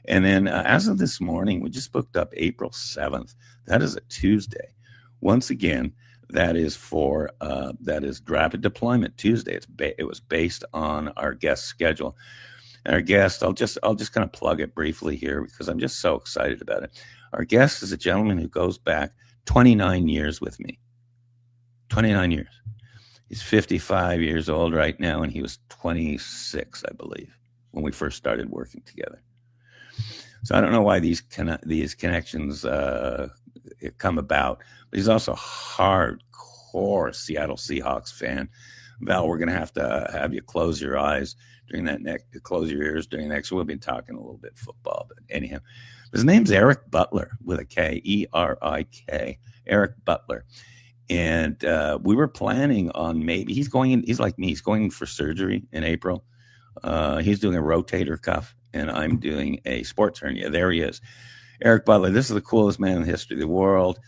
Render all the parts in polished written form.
And then as of this morning, we just booked up April 7th. That is a Tuesday. Once again, that is Rapid Deployment Tuesday. It was based on our guest schedule. And our guest, I'll just kind of plug it briefly here because I'm just so excited about it. Our guest is a gentleman who goes back 29 years with me. 29 years. He's 55 years old right now, and he was 26, I believe, when we first started working together. So I don't know why these connections come about, but he's also a hardcore Seattle Seahawks fan. Val, we're going to have you close your eyes during close your ears during that. So we'll be talking a little bit football, but anyhow, his name's Erik Butler with a K, E-R-I-K, Erik Butler. And we were planning on he's like me, he's going for surgery in April. He's doing a rotator cuff, and I'm doing a sports hernia. There he is. Erik Butler, this is the coolest man in the history of the world.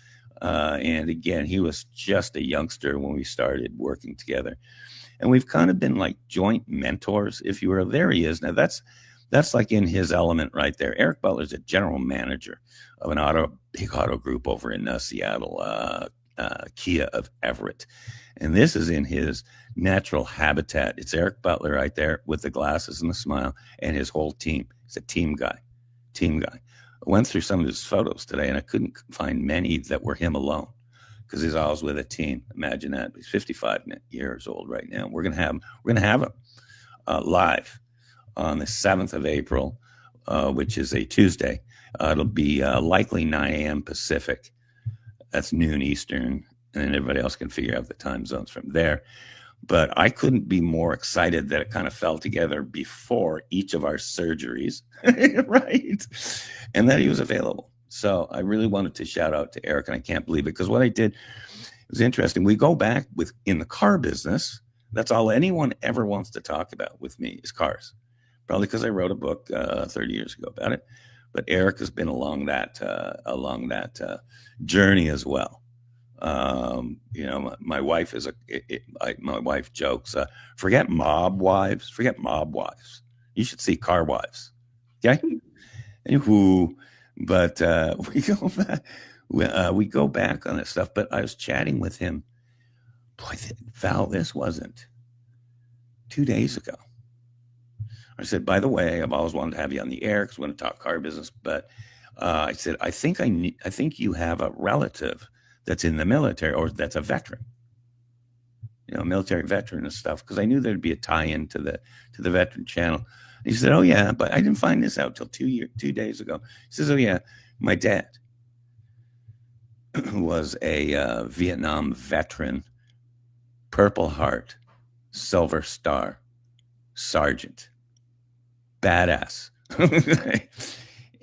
And again, he was just a youngster when we started working together. And we've kind of been like joint mentors, if you will. There he is. Now, that's like in his element right there. Erik Butler is a general manager of big auto group over in Seattle, Kia of Everett. And this is in his natural habitat. It's Erik Butler right there with the glasses and the smile and his whole team. He's a team guy. I went through some of his photos today, and I couldn't find many that were him alone because he's always with a team. Imagine that. He's 55 years old right now. We're gonna have him live on the 7th of April, which is a Tuesday. It'll be likely 9 a.m. Pacific. That's noon Eastern, and everybody else can figure out the time zones from there. But I couldn't be more excited that it kind of fell together before each of our surgeries, right? And that he was available. So I really wanted to shout out to Erik, and I can't believe it because what I did was interesting. We go back in the car business. That's all anyone ever wants to talk about with me is cars. Probably because I wrote a book 30 years ago about it. But Erik has been along that journey as well. My wife my wife jokes, forget mob wives. You should see car wives. Okay. But we go back on this stuff. But I was chatting with him. Boy, Val, this wasn't 2 days ago. I said, by the way, I've always wanted to have you on the air because we want to talk car business. But I said, I think you have a relative that's in the military or that's a veteran, military veteran and stuff. Because I knew there'd be a tie-in to the veteran channel. And he said, oh yeah, but I didn't find this out till 2 days ago. He says, oh yeah, my dad was a Vietnam veteran, Purple Heart, Silver Star, Sergeant. Badass.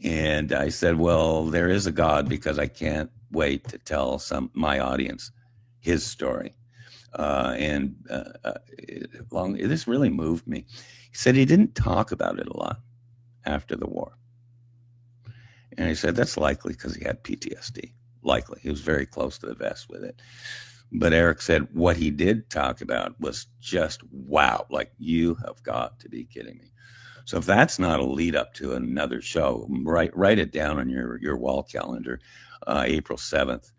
And I said, well, there is a God because I can't wait to tell my audience his story. This really moved me. He said he didn't talk about it a lot after the war. And I said, that's likely because he had PTSD. Likely. He was very close to the vest with it. But Erik said what he did talk about was just, wow, like you have got to be kidding me. So if that's not a lead up to another show, write it down on your wall calendar, April 7th,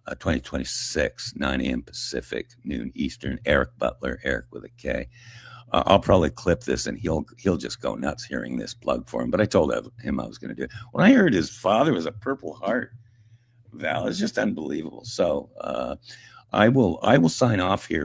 2026, 9 a.m. Pacific, noon Eastern. Erik Butler, Erik with a K. I'll probably clip this and he'll just go nuts hearing this plug for him. But I told him I was going to do it. When I heard his father was a Purple Heart, Val, it's just unbelievable. So I will sign off here.